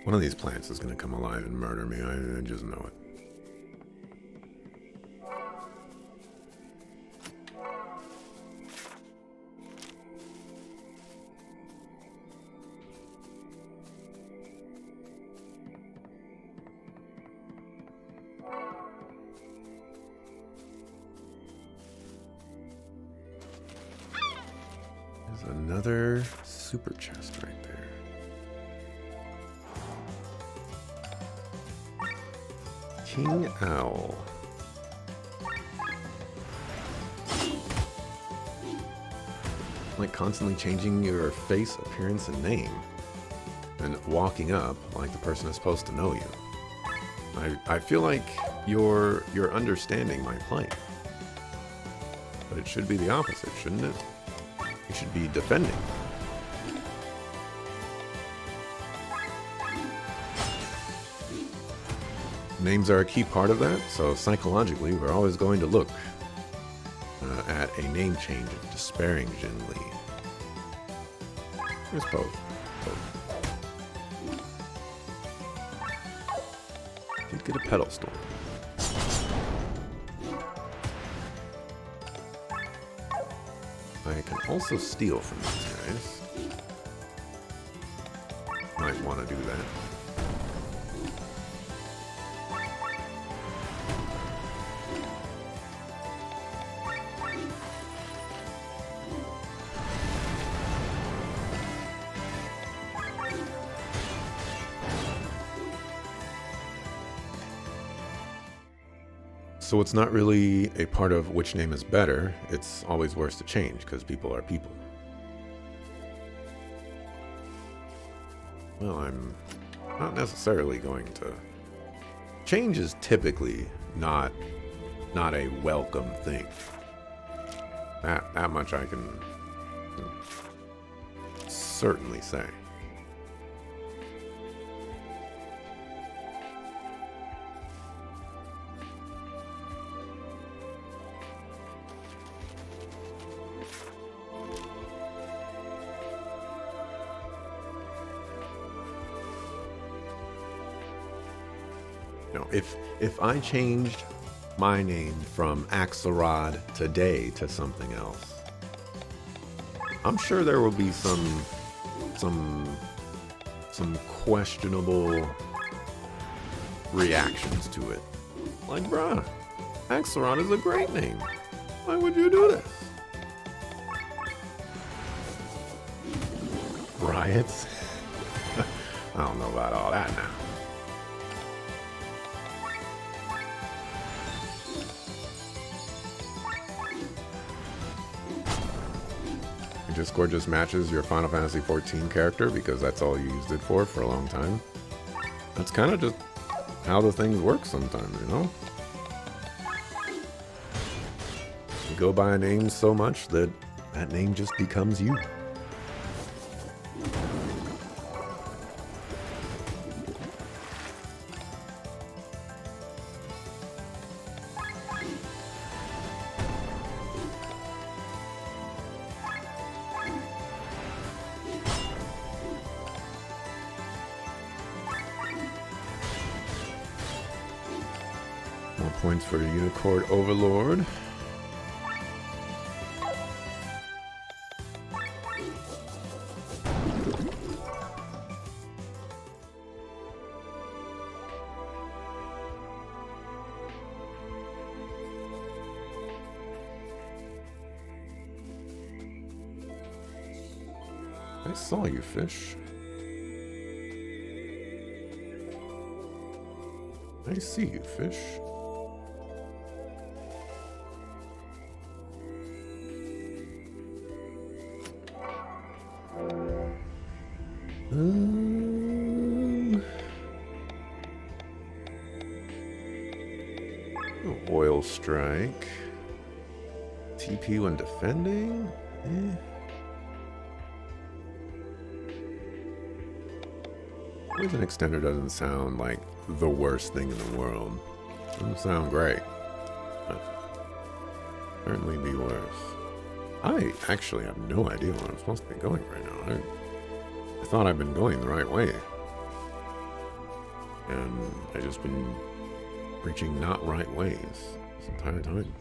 One of these plants is going to come alive and murder me. I just know it. There's another super chest right there. King Owl. Like constantly changing your face, appearance, and name. And walking up like the person is supposed to know you. I feel like you're understanding my plight. But it should be the opposite, shouldn't it? You should be defending. Names are a key part of that, so psychologically, we're always going to look at a name change disparagingly. There's both. Did get a pedestal. I can also steal from these guys. Might want to do that. So it's not really a part of which name is better. It's always worse to change because people are people. Well, I'm not necessarily going to. Change is typically not a welcome thing. That much I can certainly say. If I changed my name from Axelrod today to something else, I'm sure there will be some questionable reactions to it. Like, bruh, Axelrod is a great name. Why would you do this? Riots? I don't know about all that now. Discord just matches your Final Fantasy XIV character because that's all you used it for a long time. That's kind of just how the things work sometimes, you know? You go by a name so much that that name just becomes you. Points for Unicorn Overlord. I saw you, fish. I see you, fish. Oil strike. TP when defending? Poison extender doesn't sound like the worst thing in the world. Doesn't sound great. But certainly be worse. I actually have no idea where I'm supposed to be going right now. I thought I've been going the right way. And I've just been reaching not right ways this entire time.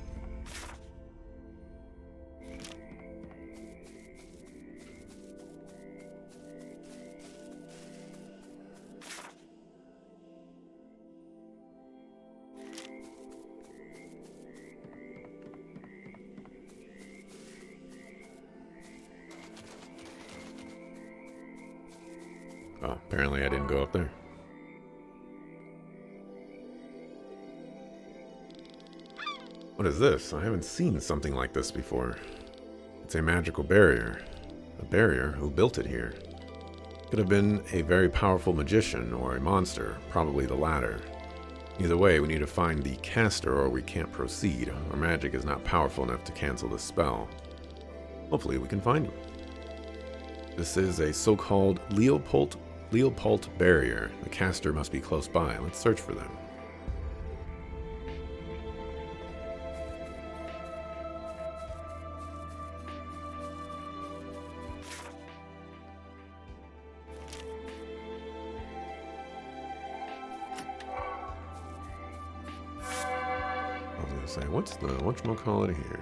Oh, apparently I didn't go up there. What is this? I haven't seen something like this before. It's a magical barrier. A barrier? Who built it here? Could have been a very powerful magician or a monster, probably the latter. Either way, we need to find the caster or we can't proceed. Our magic is not powerful enough to cancel the spell. Hopefully we can find him. This is a so-called Leopold barrier. The caster must be close by. Let's search for them. I was gonna say, what's the whatchamacallit here?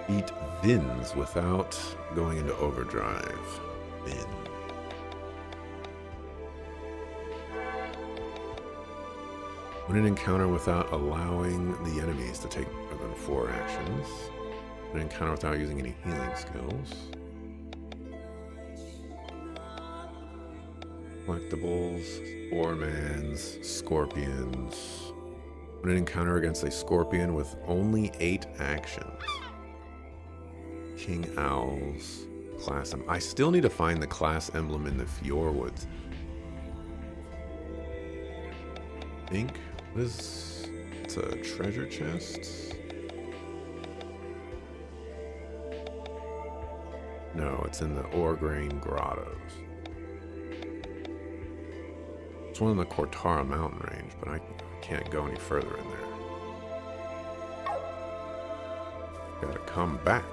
Beat Vins without going into overdrive. Vin. Win an encounter without allowing the enemies to take more than 4 actions. Win an encounter without using any healing skills. Collectibles, Sporemans, Scorpions. Win an encounter against a Scorpion with only 8 actions. King Owls, class I still need to find the class emblem in the Fjordwoods. I think, what is, it's a treasure chest? No, it's in the Orgrain Grottos. It's one in the Cortara mountain range, but I can't go any further in there. Gotta come back.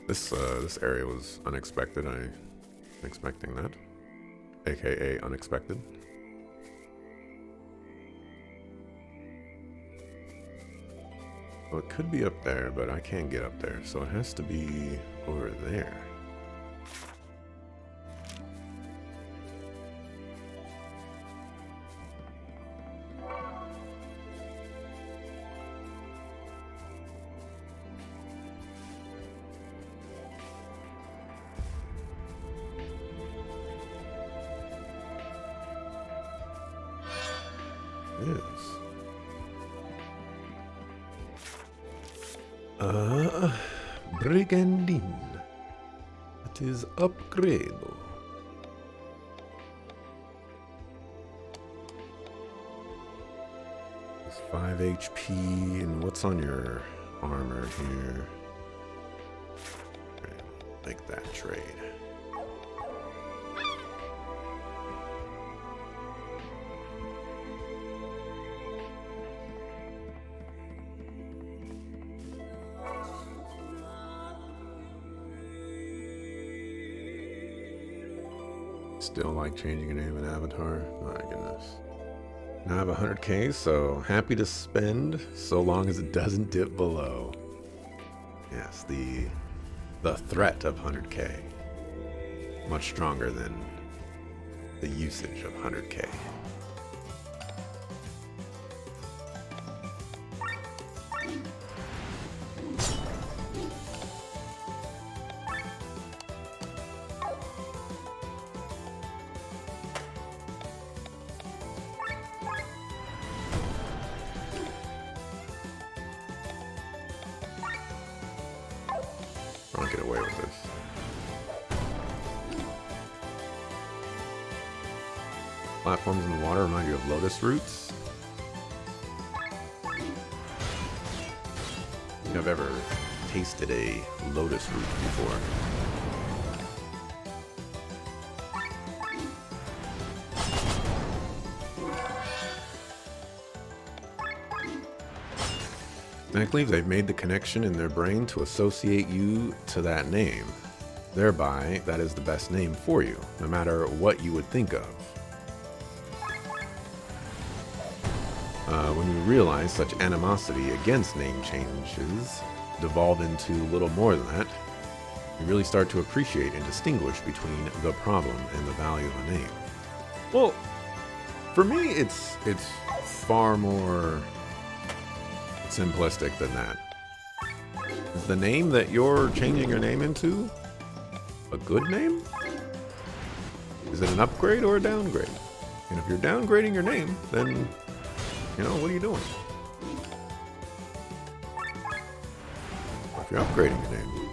This area was unexpected. I wasn't expecting that. AKA unexpected. Well, it could be up there, but I can't get up there, so it has to be over there. Brigandine. It is upgrade. It's 5 HP, and what's on your armor here? Make that trade. Still like changing a name and avatar. My goodness. Now I have 100k, so happy to spend so long as it doesn't dip below. Yes, the threat of 100k. Much stronger than the usage of 100k. Platforms in the water remind you of lotus roots. I think I've ever tasted a lotus root before. Technically, they've made the connection in their brain to associate you to that name. Thereby, that is the best name for you, no matter what you would think of. When you realize such animosity against name changes devolve into little more than that, you really start to appreciate and distinguish between the problem and the value of a name. Well, for me, it's far more simplistic than that. Is the name that you're changing your name into a good name? Is it an upgrade or a downgrade? And if you're downgrading your name, then, you know, what are you doing? If you're upgrading your name,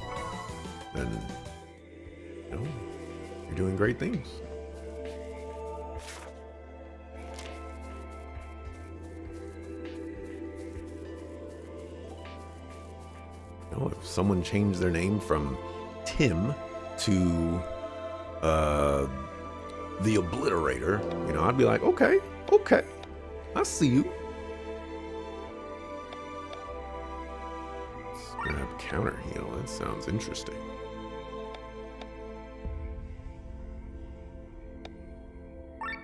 then, you know, you're doing great things. You know, if someone changed their name from Tim to the Obliterator, you know, I'd be like, okay, I see you. Let's grab counter heal. That sounds interesting.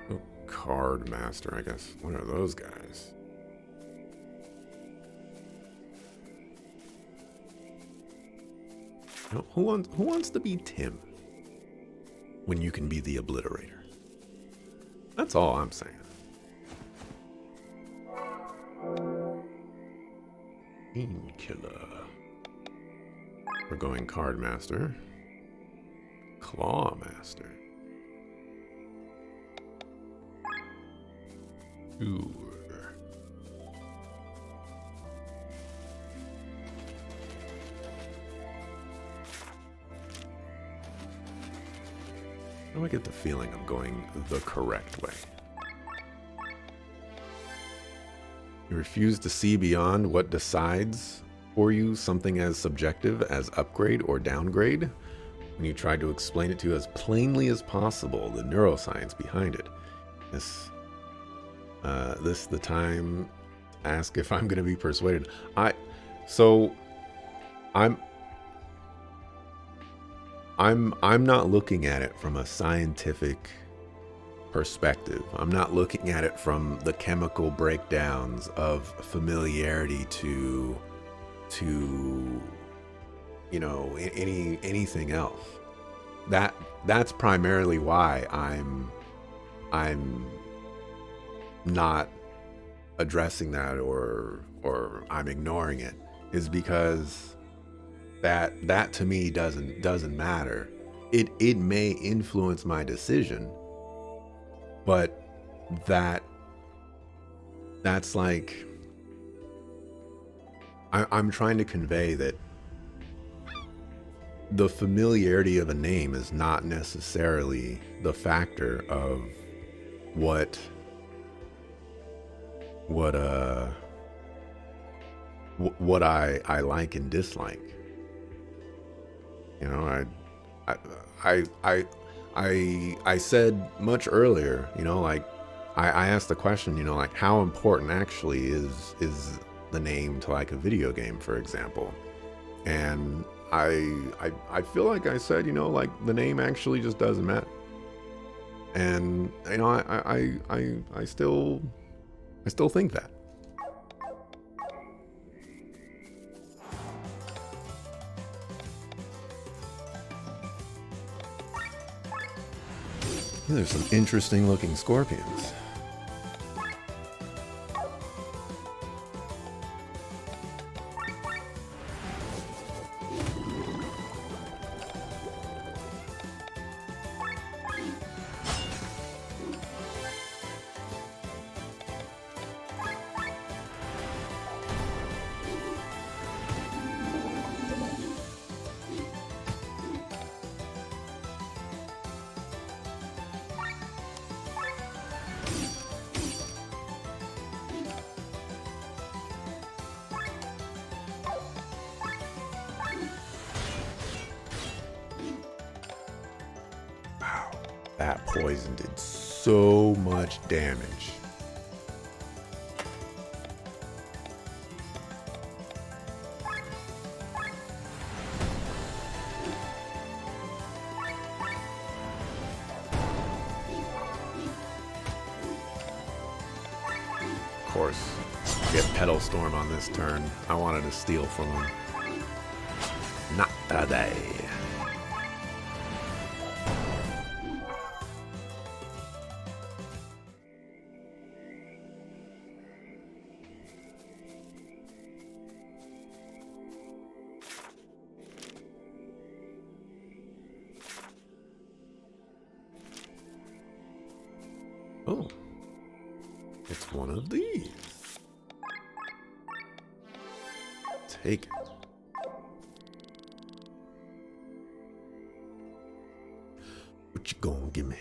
Oh, Card Master, I guess. What are those guys? You know, who wants to be Tim when you can be the Obliterator? That's all I'm saying. Painkiller. We're going Card Master. Claw Master. Sure. I get the feeling I'm going the correct way. You refuse to see beyond what decides for you something as subjective as upgrade or downgrade. When you try to explain it to you as plainly as possible, the neuroscience behind it. This the time to ask if I'm going to be persuaded. I'm not looking at it from a scientific perspective. I'm not looking at it from the chemical breakdowns of familiarity to you know, anything else. That's primarily why I'm not addressing that or I'm ignoring it, is because that to me doesn't matter. It may influence my decision, but that's like, I'm trying to convey that the familiarity of a name is not necessarily the factor of what I like and dislike. You know, I said much earlier, you know, like I asked the question, you know, like how important actually is the name to like a video game, for example. And I feel like I said, you know, like the name actually just doesn't matter. And you know, I still think that. There's some interesting looking scorpions. That poison did so much damage. Of course, get Petal Storm on this turn. I wanted to steal from him. Not today. Oh, it's one of these. Take it. What you gonna give me?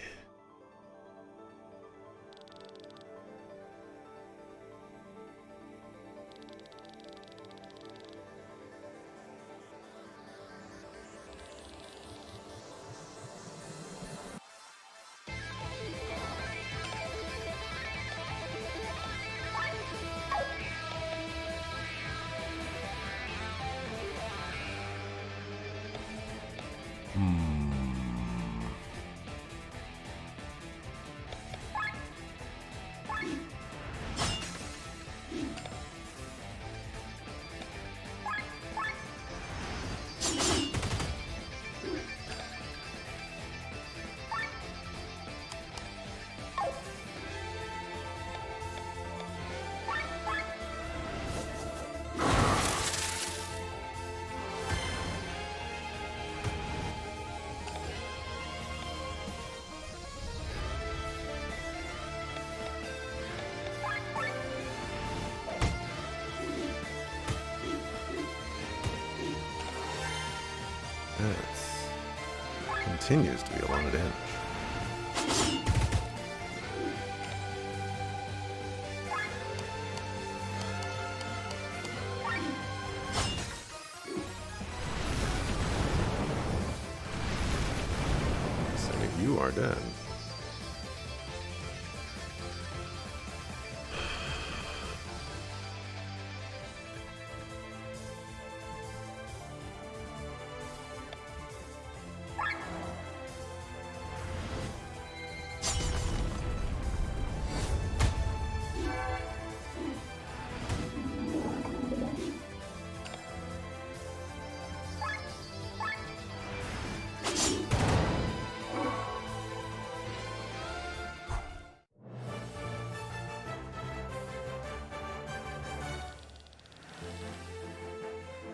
That continues to be a lot of damage. Say you are dead.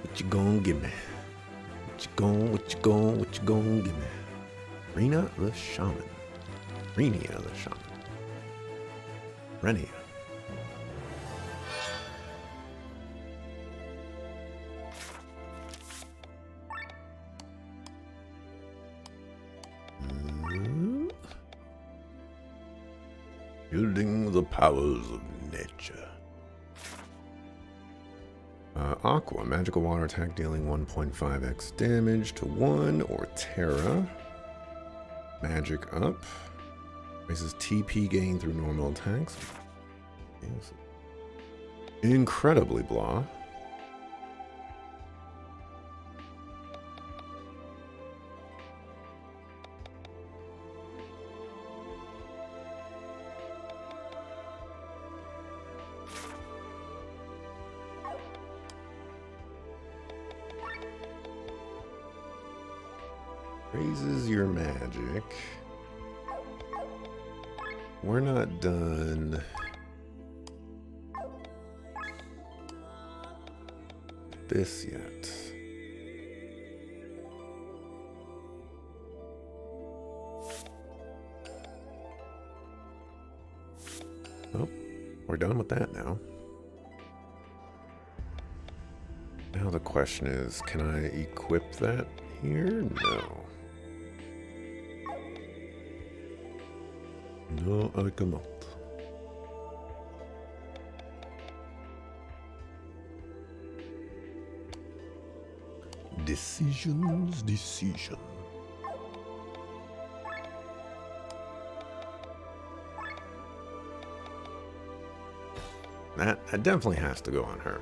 What you gonna give me? What you gonna give me? Rena the Shaman. Renia the Shaman. Renia. Wielding the powers of nature. Aqua, magical water attack dealing 1.5x damage to 1 or Terra. Magic up. Raises TP gain through normal attacks. Yes. Incredibly blah. Raises your magic. We're not done. This yet. Oh, we're done with that now. Now the question is, can I equip that here? No. No, I cannot. Decision. That definitely has to go on her.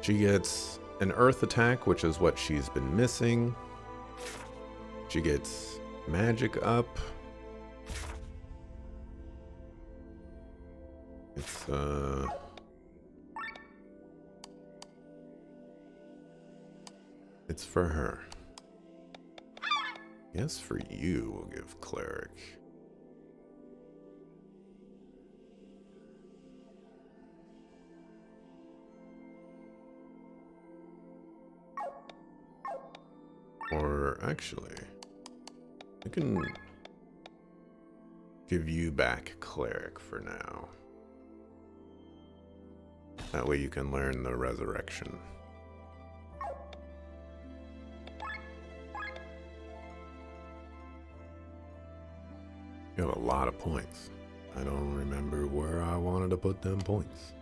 She gets an earth attack, which is what she's been missing. She gets magic up. It's for her. Yes, for you, we'll give cleric. Or actually, I can give you back cleric for now. That way you can learn the resurrection. You have a lot of points. I don't remember where I wanted to put them points.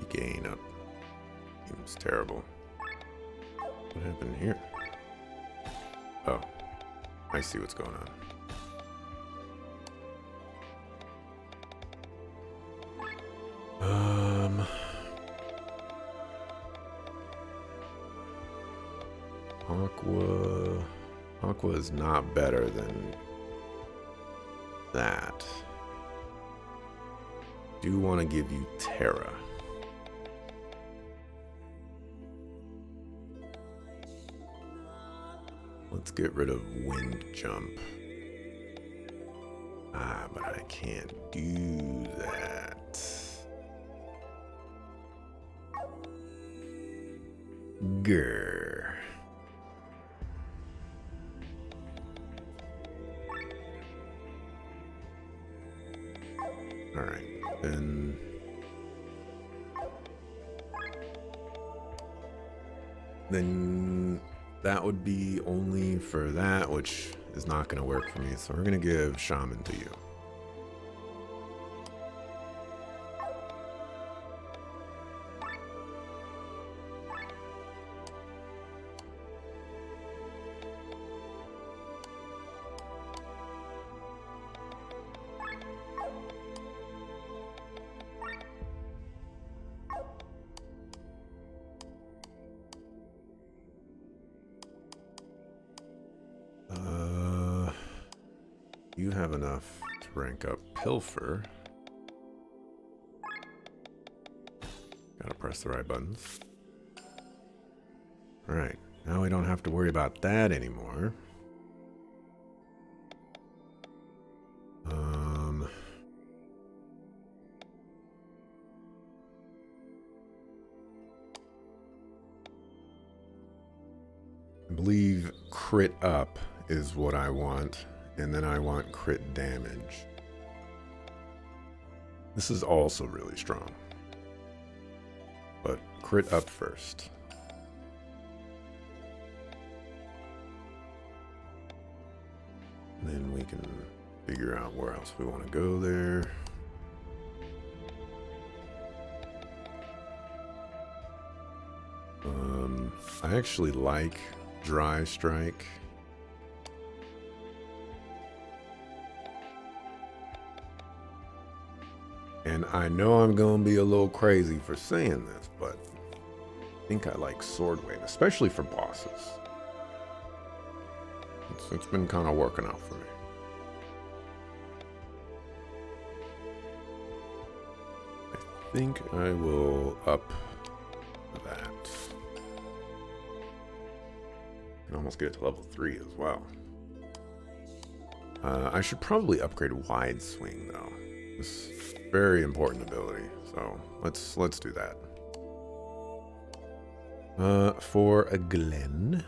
Gain up. Seems terrible. What happened here? Oh, I see what's going on. Aqua is not better than that. Do want to give you Terra. Let's get rid of wind jump. But I can't do that. Grr. All right, then that would be only for that, which is not going to work for me. So we're going to give Shaman to you. You have enough to rank up Pilfer. Gotta press the right buttons. Alright, now we don't have to worry about that anymore. I believe crit up is what I want. And then I want crit damage. This is also really strong. But crit up first. And then we can figure out where else we want to go there. I actually like Dry Strike. And I know I'm going to be a little crazy for saying this, but I think I like Sword Wave, especially for bosses. It's been kind of working out for me. I think I will up that. I can almost get it to level 3 as well. I should probably upgrade Wide Swing though. This is a very important ability, so let's do that. For a Glen,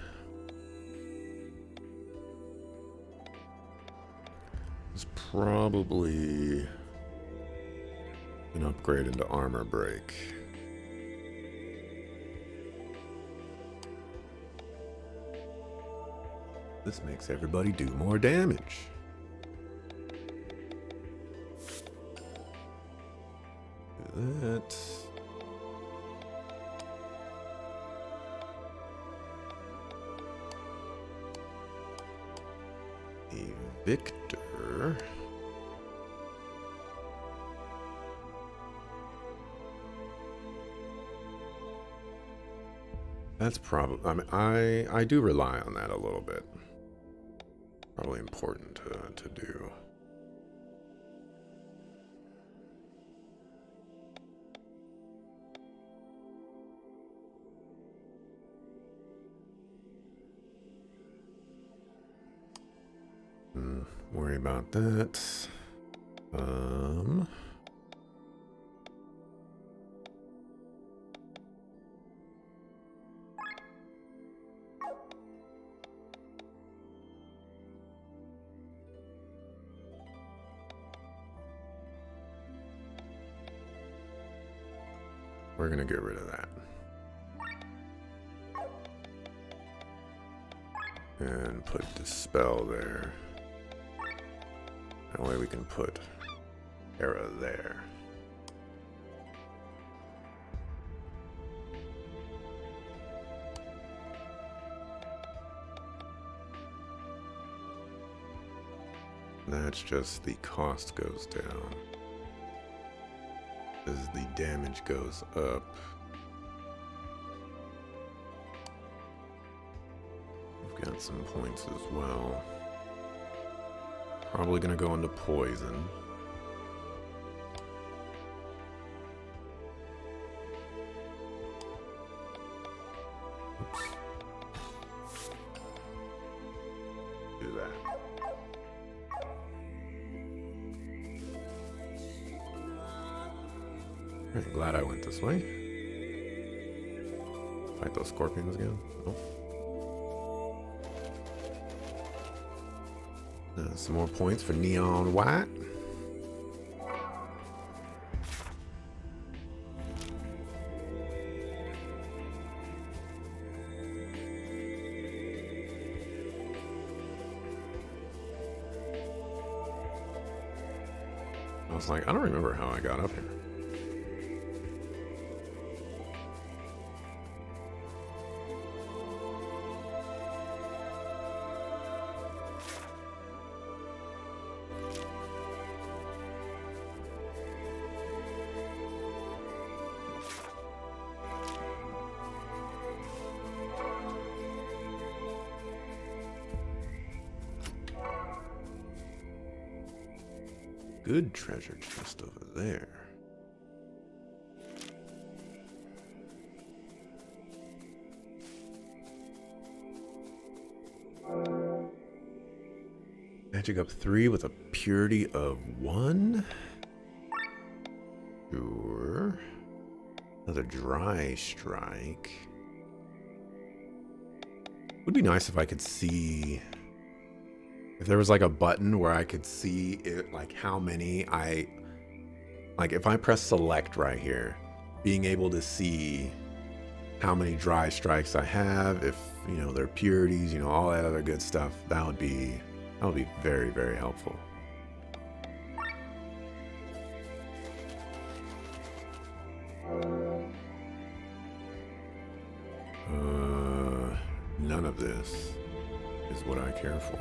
it's probably an upgrade into Armor Break. This makes everybody do more damage. Do that. Victor. That's probably, I mean, I do rely on that a little bit. Probably important to do. Worry about that. We're gonna get rid of that. And put Dispel there. That way we can put Era there. That's just the cost goes down. As the damage goes up. We've got some points as well. Probably gonna go into poison. Oops. Do that. Right, glad I went this way. Fight those scorpions again. Nope. Some more points for Neon White. I was like, I don't remember how I got up here. Good treasure chest over there. Magic up 3 with a purity of 1. Sure. Another dry strike. Would be nice if I could see. If there was like a button where I could see it, like how many like if I press select right here, being able to see how many dry strikes I have, if, you know, their purities, you know, all that other good stuff, that would be very, very helpful. None of this is what I care for.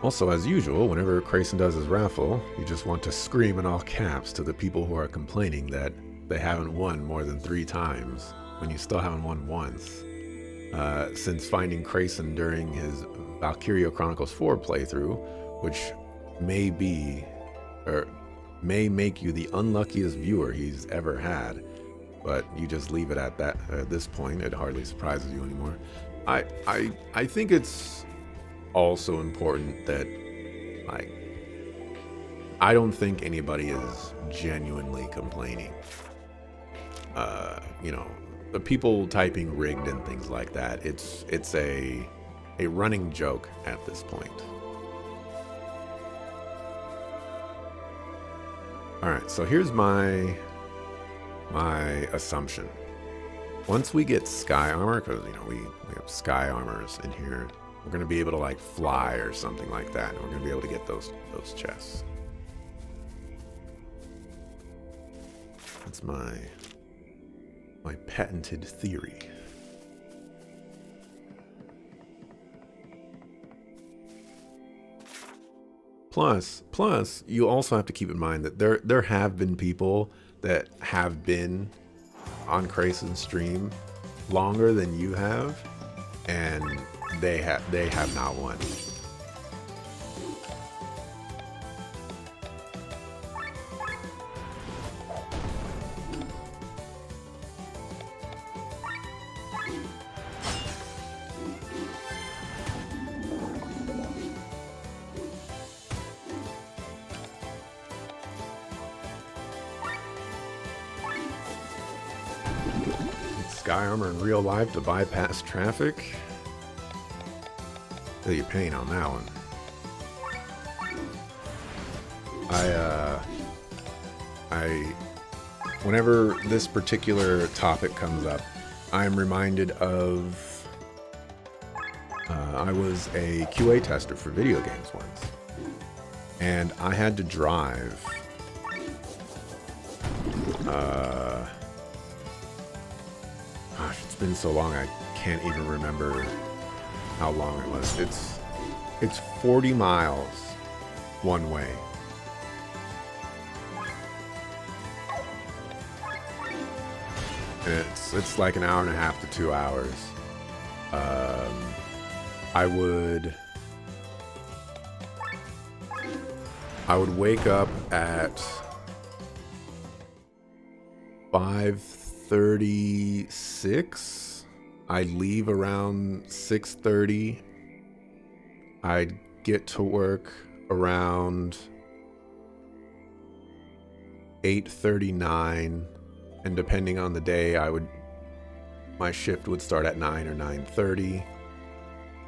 Also, as usual, whenever Crayson does his raffle, you just want to scream in all caps to the people who are complaining that they haven't won more than 3 times when you still haven't won once. Since finding Crayson during his Valkyria Chronicles 4 playthrough, which may be, or may make you the unluckiest viewer he's ever had, but you just leave it at that. At this point, it hardly surprises you anymore. I think it's also important that, like, I don't think anybody is genuinely complaining. You know, the people typing rigged and things like that, it's a running joke at this point. All right, so here's my assumption. Once we get sky armor, because, you know, we have sky armors in here, we're going to be able to, like, fly or something like that. And we're going to be able to get those chests. That's my patented theory. Plus, you also have to keep in mind that there have been people that have been on Krasen's stream longer than you have, and they have not won. Sky armor in real life to bypass traffic. Feel your pain on that one. Whenever this particular topic comes up, I'm reminded of I was a QA tester for video games once, and I had to drive gosh, it's been so long I can't even remember how long it was. It's 40 miles one way. And it's like an hour and a half to 2 hours. I would wake up at 5:36. I'd leave around 6:30. I'd get to work around 8:39, and depending on the day, my shift would start at 9 or 9:30.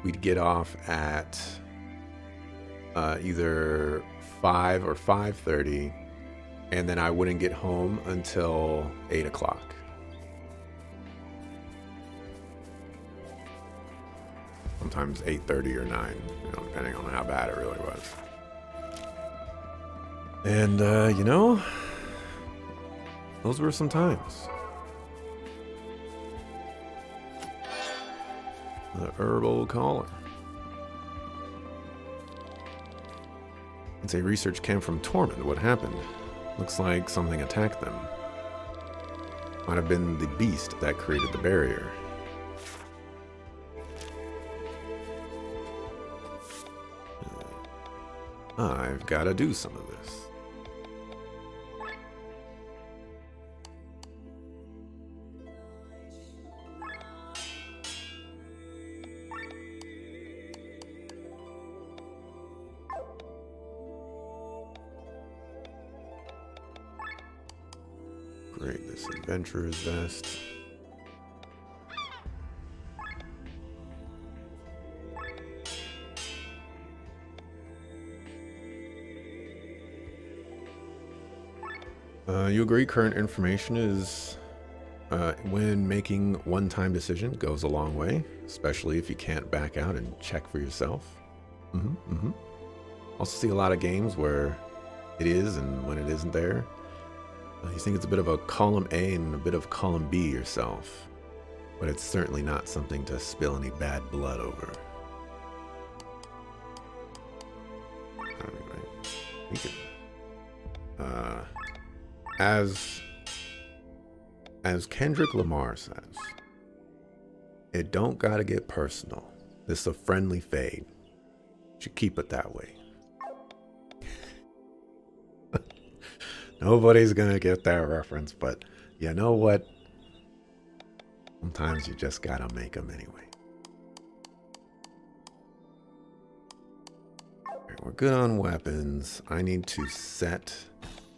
We'd get off at either 5 or 5:30, and then I wouldn't get home until 8 o'clock. Sometimes 8:30 or 9, you know, depending on how bad it really was. And, you know, those were some times. The herbal collar. It's a research camp from Tormund. What happened? Looks like something attacked them. Might have been the beast that created the barrier. I've got to do some of this. Great, this adventurer's vest. You agree current information is, when making one-time decision, goes a long way, especially if you can't back out and check for yourself. Also see a lot of games where it is and when it isn't there. You think it's a bit of a column A and a bit of column B yourself, but it's certainly not something to spill any bad blood over. Anyway, we can, as Kendrick Lamar says, it don't gotta get personal. This is a friendly fade. Should keep it that way. Nobody's gonna get that reference, but you know what? Sometimes you just gotta make them anyway. Alright, we're good on weapons. I need to set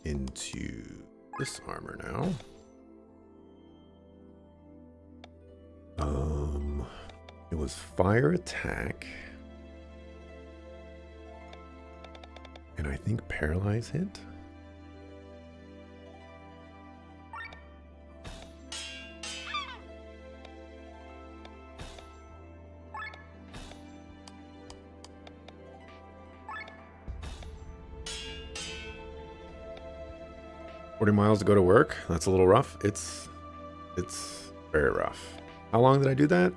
into this armor now. It was fire attack. And I think paralyze hit. 40 miles to go to work. That's a little rough. It's very rough. How long did I do that?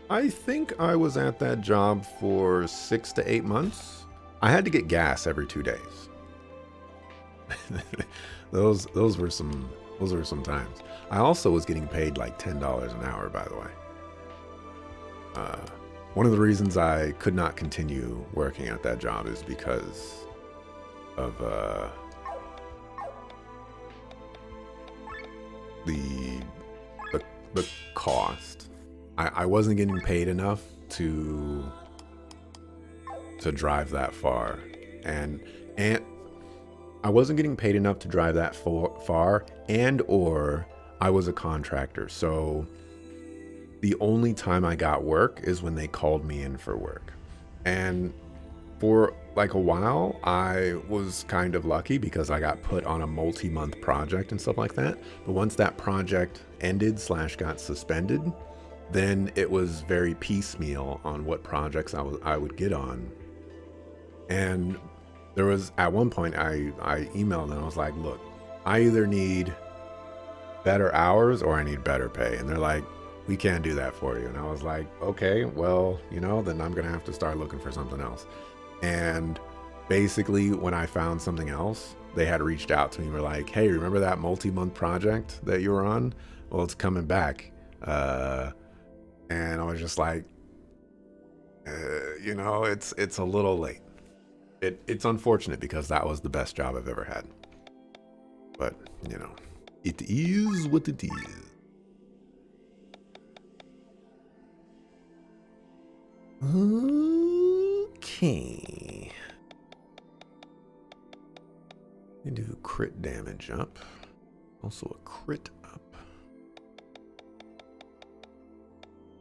I think I was at that job for 6 to 8 months. I had to get gas every 2 days. those were some times. I also was getting paid like $10 an hour, by the way. One of the reasons I could not continue working at that job is because of the cost. I wasn't getting paid enough to drive that far, and I wasn't getting paid enough to drive that far, and or I was a contractor, so the only time I got work is when they called me in for work. And for like a while, I was kind of lucky because I got put on a multi-month project and stuff like that. But once that project ended / got suspended, then it was very piecemeal on what projects I would get on. And there was, at one point, I emailed and I was like, look, I either need better hours or I need better pay. And they're like, we can't do that for you. And I was like, okay, well, then I'm going to have to start looking for something else. And basically, when I found something else, they had reached out to me and were like, hey, remember that multi-month project that you were on? Well, it's coming back. And I was just like, it's a little late. It's unfortunate because that was the best job I've ever had. But, it is what it is. Okay. We do crit damage up. Also a crit up.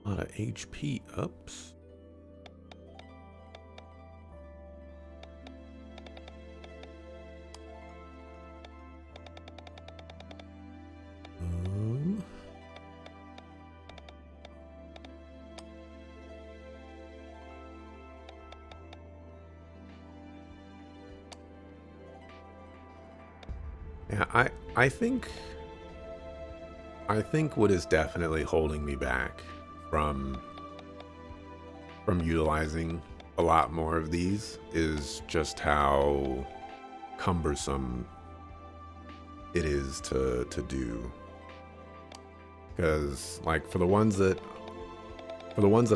A lot of HP ups. Yeah, I think what is definitely holding me back from utilizing a lot more of these is just how cumbersome it is to do. Because like for the ones that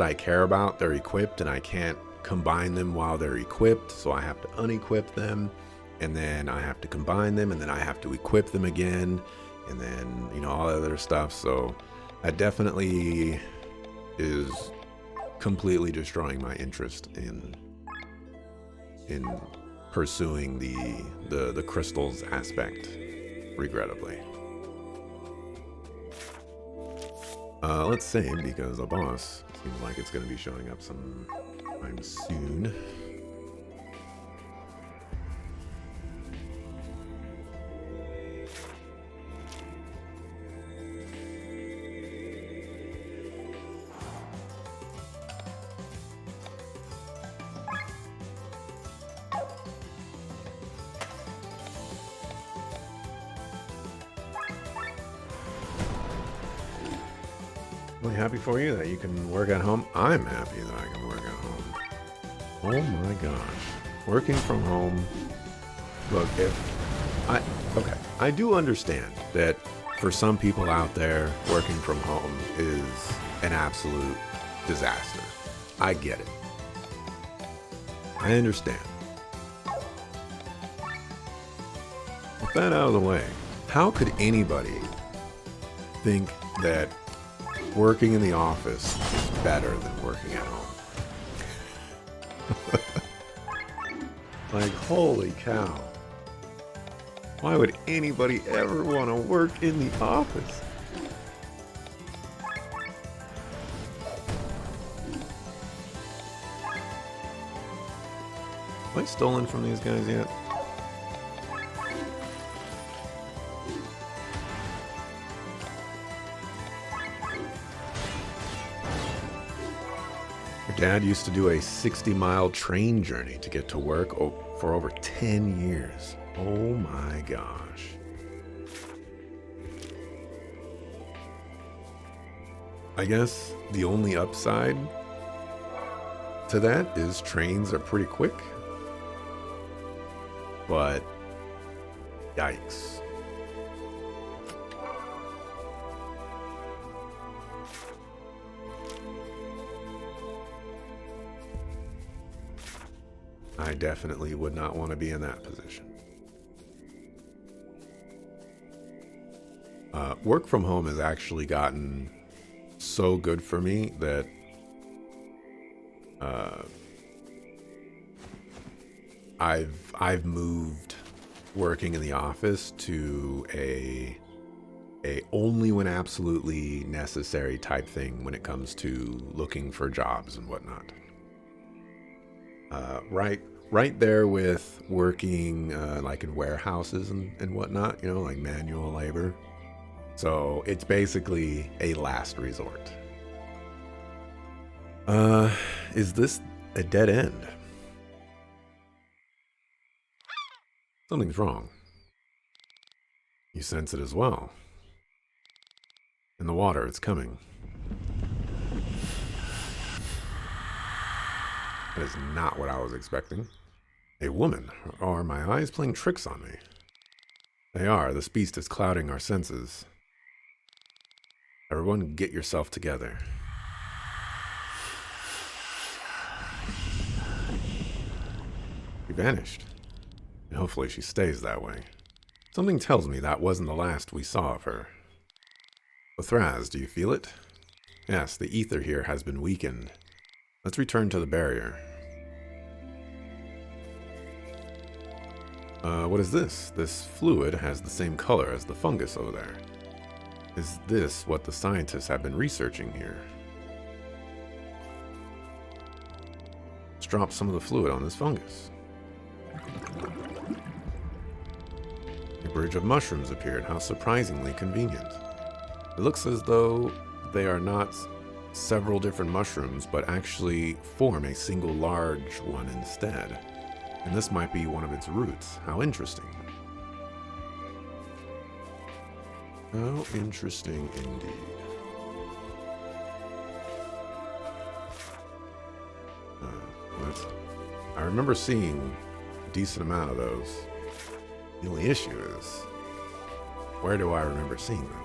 I care about, they're equipped and I can't combine them while they're equipped, so I have to unequip them. And then I have to combine them, and then I have to equip them again, and then, all that other stuff. So that definitely is completely destroying my interest in pursuing the crystals aspect, regrettably. Let's save because the boss seems like it's going to be showing up sometime soon. Really happy for you that you can work at home. I'm happy that I can work at home. Oh my gosh. Working from home. Look, I do understand that for some people out there, working from home is an absolute disaster. I get it. I understand. With that out of the way, how could anybody think that working in the office is better than working at home? Like, holy cow. Why would anybody ever want to work in the office? Have I stolen from these guys yet? Dad used to do a 60-mile train journey to get to work for over 10 years. Oh my gosh. I guess the only upside to that is trains are pretty quick, but yikes. I definitely would not want to be in that position. Work from home has actually gotten so good for me that I've moved working in the office to a only when absolutely necessary type thing when it comes to looking for jobs and whatnot. Right there with working like in warehouses and whatnot, you know, like manual labor. So it's basically a last resort. Is this a dead end? Something's wrong. You sense it as well. In the water, it's coming. That is not what I was expecting. A woman. Are my eyes playing tricks on me? They are. This beast is clouding our senses. Everyone, get yourself together. She vanished. And hopefully she stays that way. Something tells me that wasn't the last we saw of her. Lothraz, do you feel it? Yes, the ether here has been weakened. Let's return to the barrier. What is this? This fluid has the same color as the fungus over there. Is this what the scientists have been researching here? Let's drop some of the fluid on this fungus. A bridge of mushrooms appeared. How surprisingly convenient. It looks as though they are not several different mushrooms, but actually form a single large one instead. And this might be one of its roots. How interesting. How interesting indeed. I remember seeing a decent amount of those. The only issue is, where do I remember seeing them?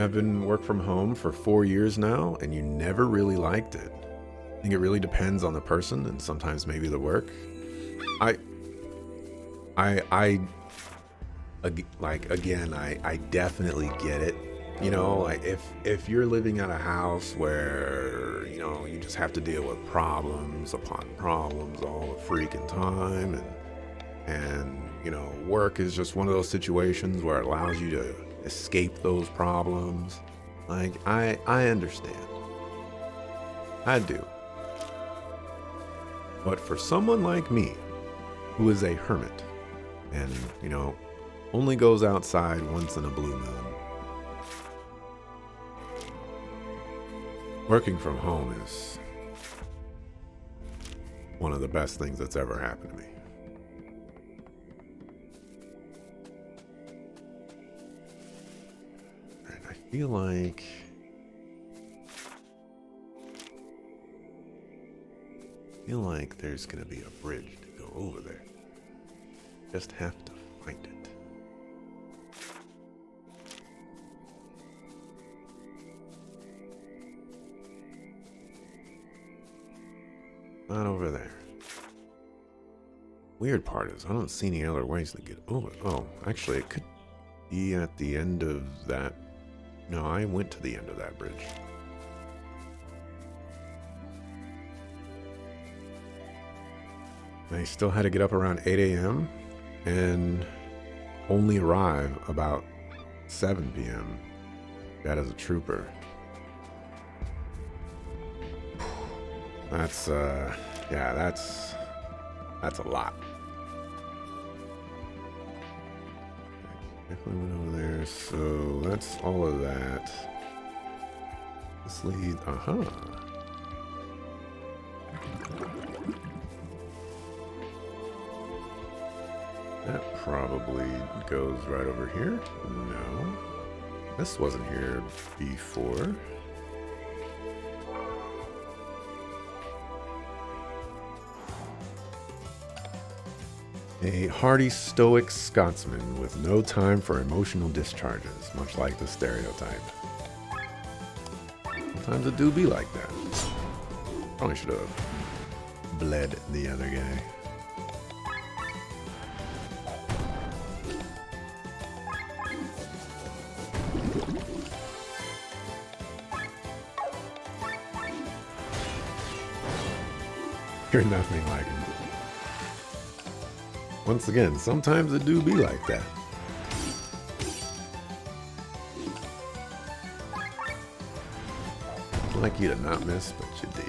I've been work from home for 4 years now, and you never really liked it. I think it really depends on the person, and sometimes maybe the work. I definitely get it. You know, like if you're living at a house where, you know, you just have to deal with problems upon problems all the freaking time, and you know, work is just one of those situations where it allows you to escape those problems. Like, I understand. I do. But for someone like me, who is a hermit, and, you know, only goes outside once in a blue moon, working from home is one of the best things that's ever happened to me. I feel like there's gonna be a bridge to go over there. Just have to find it. Not over there. Weird part is I don't see any other ways to get over. Oh, actually it could be at the end of that. No, I went to the end of that bridge. I still had to get up around 8 a.m. and only arrive about 7 p.m. That is a trooper. That's yeah, that's a lot. Definitely went over there, so that's all of that. This leads, That probably goes right over here. No. This wasn't here before. A hardy, stoic Scotsman with no time for emotional discharges, much like the stereotype. Sometimes it do be like that. Probably should have bled the other guy. You're nothing like him. Once again, sometimes it do be like that. I'd like you to not miss, but you did.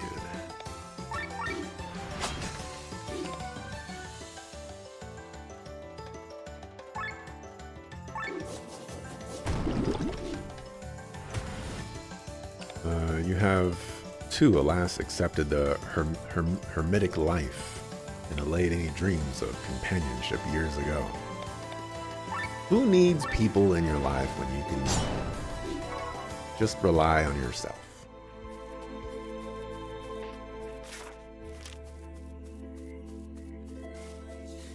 You have two, alas, accepted the hermitic life and allayed any dreams of companionship years ago. Who needs people in your life when you can just rely on yourself?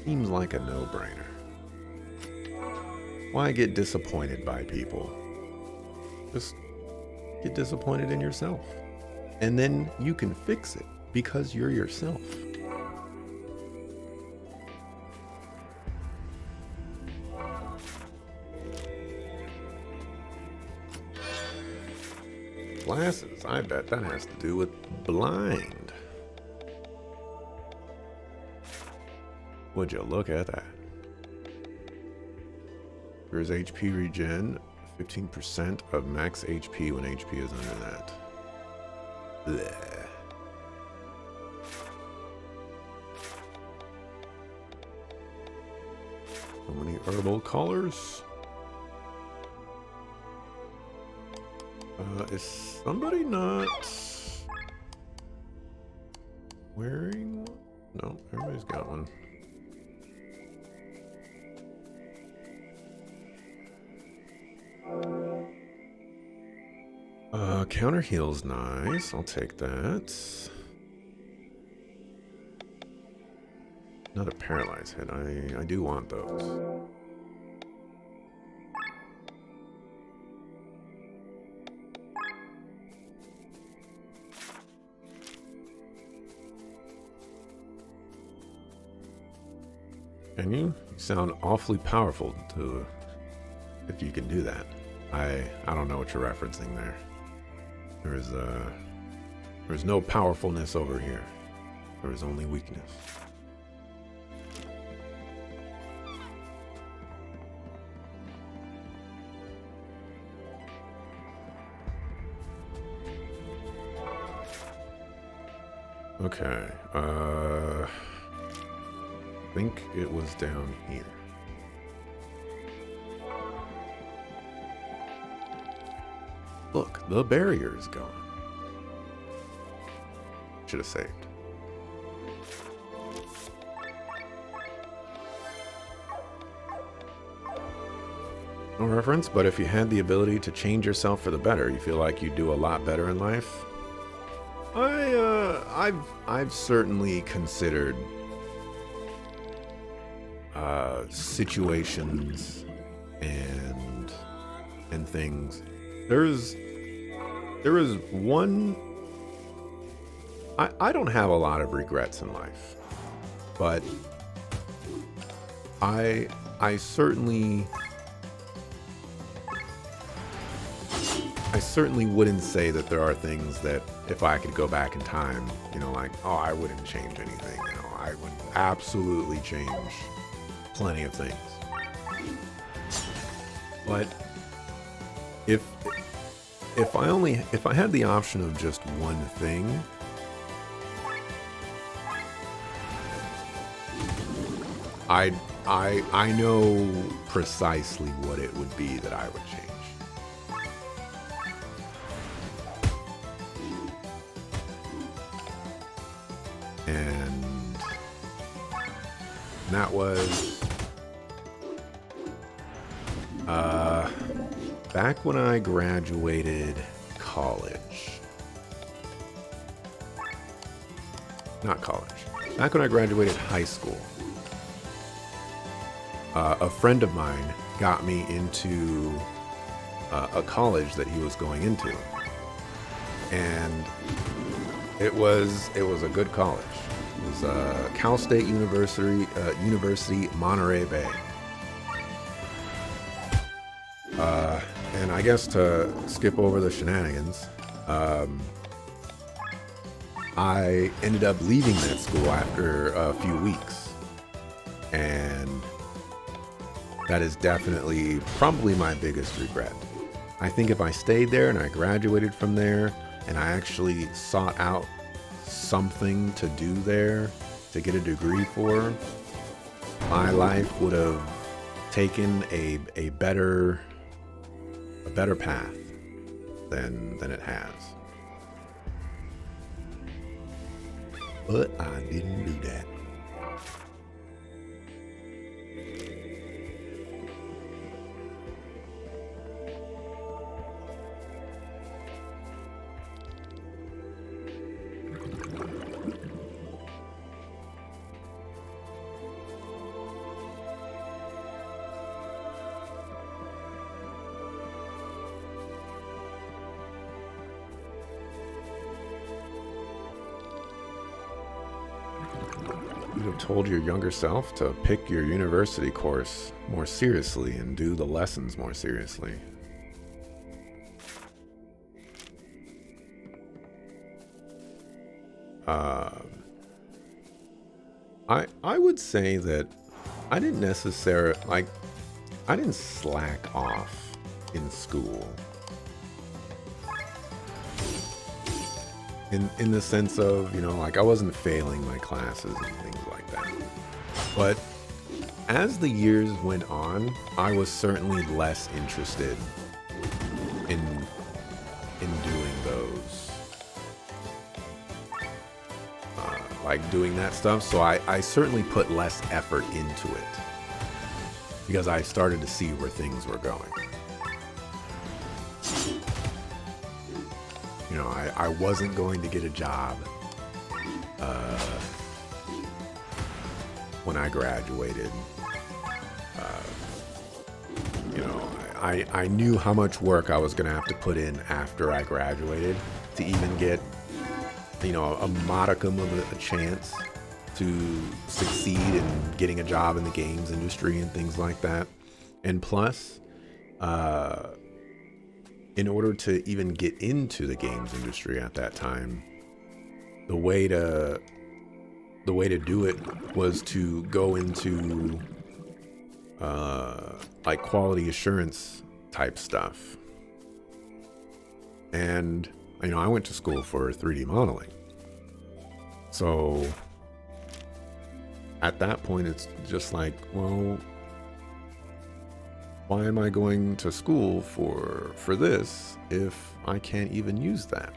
Seems like a no-brainer. Why get disappointed by people? Just get disappointed in yourself. And then you can fix it because you're yourself. Glasses, I bet that has to do with blind. Would you look at that? There's HP regen, 15% of max HP when HP is under that. Bleh. So many herbal colors. Is somebody not wearing one? No, everybody's got one. Counter heal's nice. I'll take that. Not a paralyzed hit. I do want those. Can you? You sound awfully powerful to if you can do that. I don't know what you're referencing there. There's no powerfulness over here. There is only weakness. Okay. I think it was down here. Look, the barrier is gone. Should have saved. No reference, but if you had the ability to change yourself for the better, you feel like you'd do a lot better in life? I've certainly considered situations and things. There is one. I don't have a lot of regrets in life, but I certainly wouldn't say that there are things that if I could go back in time, like, oh, I wouldn't change anything. I would absolutely change plenty of things. But if I had the option of just one thing, I I know precisely what it would be that I would change. And that was back when I graduated college. Not college. Back when I graduated high school. A friend of mine got me into a college that he was going into, and it was a good college. It was Cal State University, Monterey Bay. And I guess to skip over the shenanigans, I ended up leaving that school after a few weeks, and that is definitely probably my biggest regret. I think if I stayed there and I graduated from there and I actually sought out something to do there to get a degree for, my life would have taken a better path than it has. But I didn't do that. You have told your younger self to pick your university course more seriously and do the lessons more seriously. I would say that I didn't necessarily I didn't slack off in school. In the sense of, I wasn't failing my classes and things like that. But as the years went on, I was certainly less interested in doing those, doing that stuff. So I certainly put less effort into it because I started to see where things were going. I wasn't going to get a job when I graduated. I knew how much work I was going to have to put in after I graduated to even get, a modicum of a chance to succeed in getting a job in the games industry and things like that. And plus, in order to even get into the games industry at that time, the way to do it was to go into quality assurance type stuff. And I went to school for 3D modeling. So at that point it's just like, well, why am I going to school for this if I can't even use that?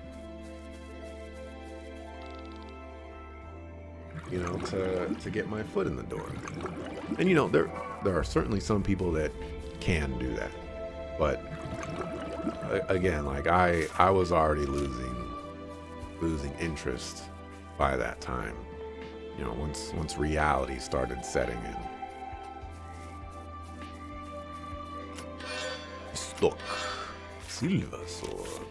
To get my foot in the door. And there are certainly some people that can do that. But again, I was already losing interest by that time. Once reality started setting in. Stock Silver Sword.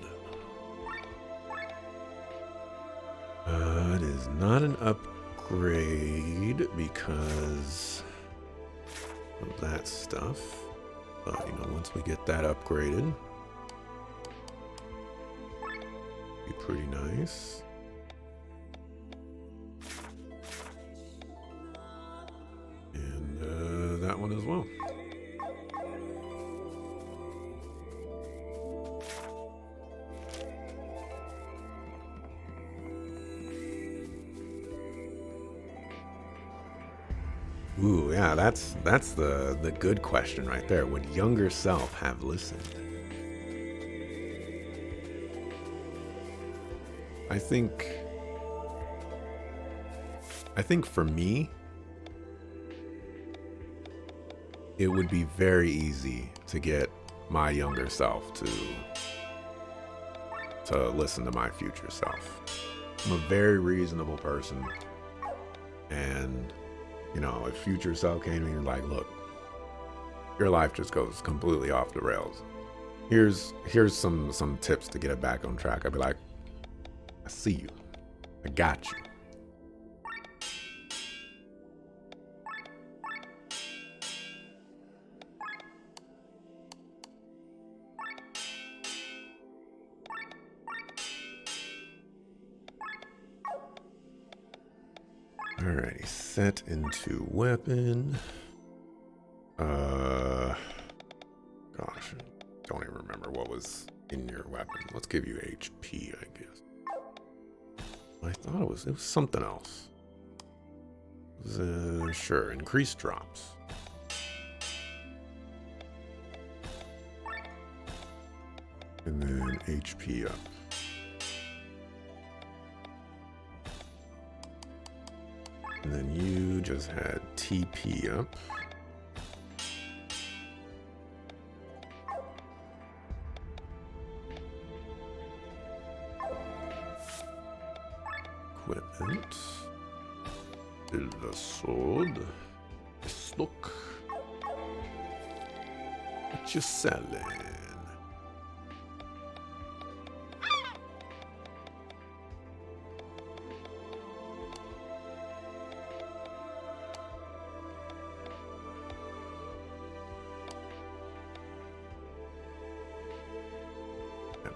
It is not an upgrade because of that stuff. But once we get that upgraded, be pretty nice. And that one as well. Ooh, yeah, that's the good question right there. Would younger self have listened? I think I think for me, it would be very easy to get my younger self to listen to my future self. I'm a very reasonable person, and if future self came to me and like, look, your life just goes completely off the rails. Here's some tips to get it back on track. I'd be like, I see you. I got you. Alrighty, set into weapon. Gosh, don't even remember what was in your weapon. Let's give you HP, I guess. I thought it was something else. It was, sure, increased drops. And then HP up. And then you just had TP up. Equipment. The sword. Look. What you selling?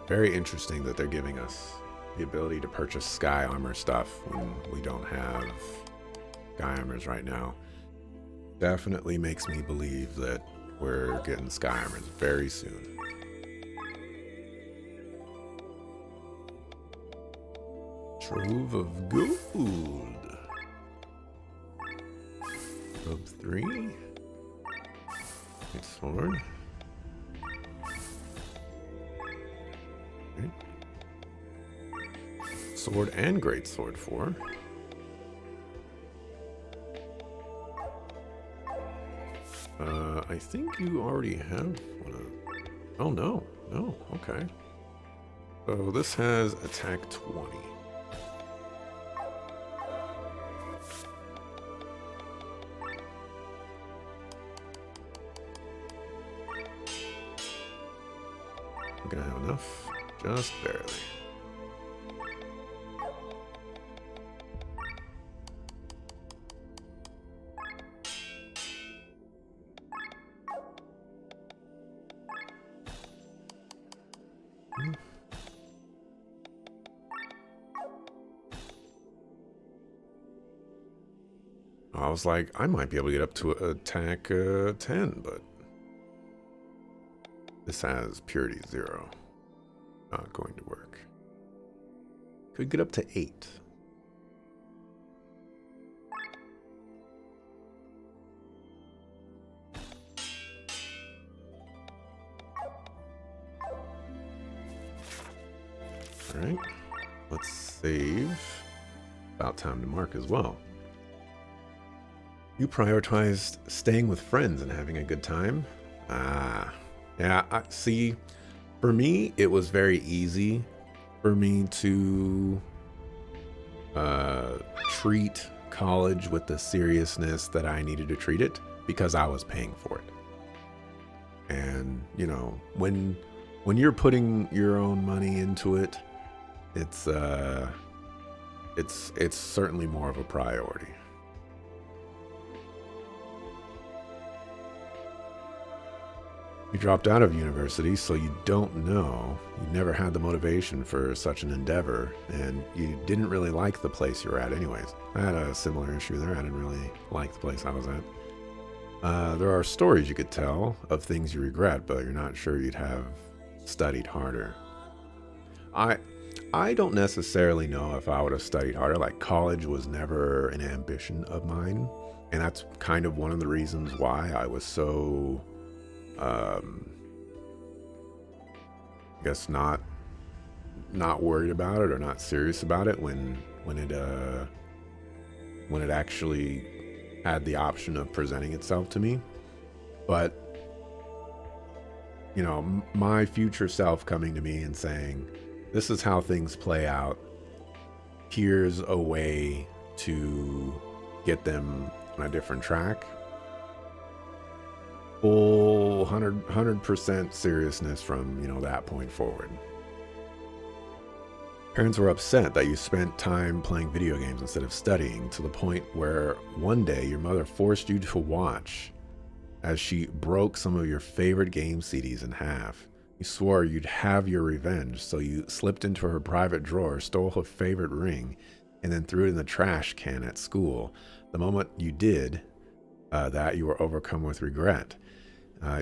Very interesting that they're giving us the ability to purchase Sky Armor stuff when we don't have Sky Armors right now. Definitely makes me believe that we're getting Sky Armors very soon. Trove of gold. Sub 3. Great sword. Sword and great sword 4. I think you already have one of... Oh, no. No, okay. So this has attack 20. We're gonna have enough. Just barely. I was like, I might be able to get up to attack 10, but this has purity 0. Not going to work. Could get up to 8. All right, let's save. About time to mark as well. You prioritized staying with friends and having a good time? Ah, yeah, see, for me, it was very easy for me to treat college with the seriousness that I needed to treat it because I was paying for it. And, when you're putting your own money into it, it's certainly more of a priority. You dropped out of university, so you don't know. You never had the motivation for such an endeavor, and you didn't really like the place you were at anyways. I had a similar issue there. I didn't really like the place I was at. There are stories you could tell of things you regret, but you're not sure you'd have studied harder. I don't necessarily know if I would have studied harder. Like, college was never an ambition of mine. And that's kind of one of the reasons why I was so, I guess not worried about it or not serious about it when it actually had the option of presenting itself to me. But you know, my future self coming to me and saying, "This is how things play out. Here's a way to get them on a different track." Full 100% seriousness from, that point forward. Parents were upset that you spent time playing video games instead of studying, to the point where one day your mother forced you to watch as she broke some of your favorite game CDs in half. You swore you'd have your revenge, so you slipped into her private drawer, stole her favorite ring, and then threw it in the trash can at school. The moment you did that, you were overcome with regret.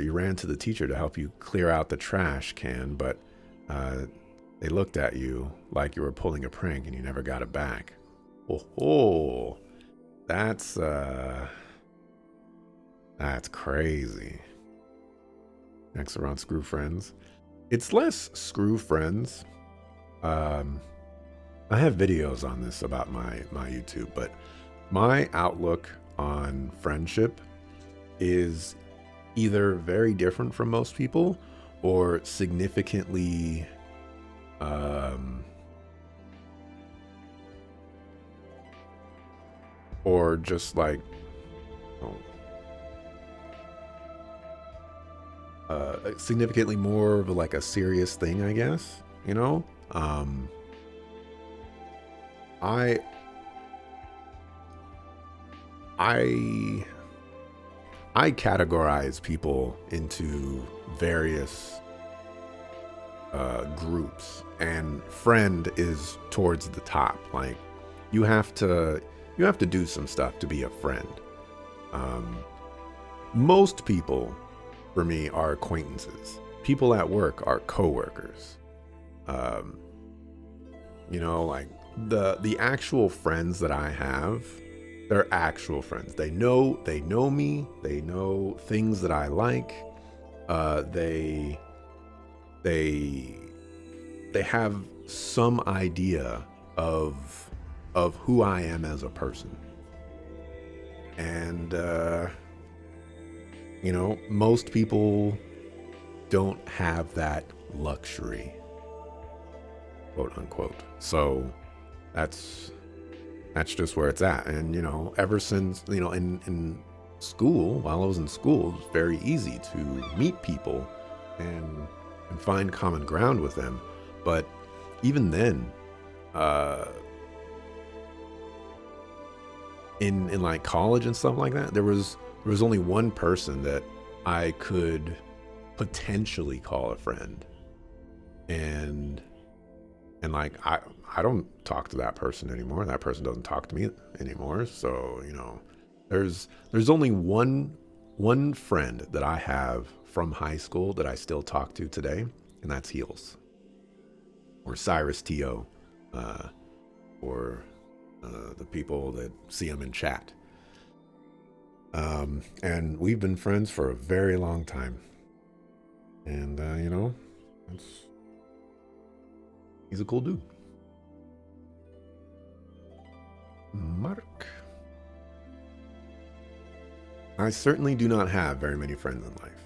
You ran to the teacher to help you clear out the trash can, but they looked at you like you were pulling a prank and you never got it back. Oh, that's crazy. Next are on Screw Friends. It's less Screw Friends. I have videos on this about my YouTube, but my outlook on friendship is either very different from most people or significantly or just like significantly more of like a serious thing, I guess. I I I categorize people into various groups, and friend is towards the top. Like you have to do some stuff to be a friend. Most people for me are acquaintances. People at work are coworkers. Like the actual friends that I have, they're actual friends. They know me. They know things that I like. They have some idea of who I am as a person. And most people don't have that luxury, quote unquote. So that's just where it's at. And ever since in school, while I was in school, it was very easy to meet people and find common ground with them. But even then, in like college and stuff like that, there was only one person that I could potentially call a friend, and like I don't talk to that person anymore. That person doesn't talk to me anymore. So there's only one friend that I have from high school that I still talk to today, and that's Heels, or Cyrus T.O., or the people that see him in chat. And we've been friends for a very long time. And, he's a cool dude. Mark. I certainly do not have very many friends in life.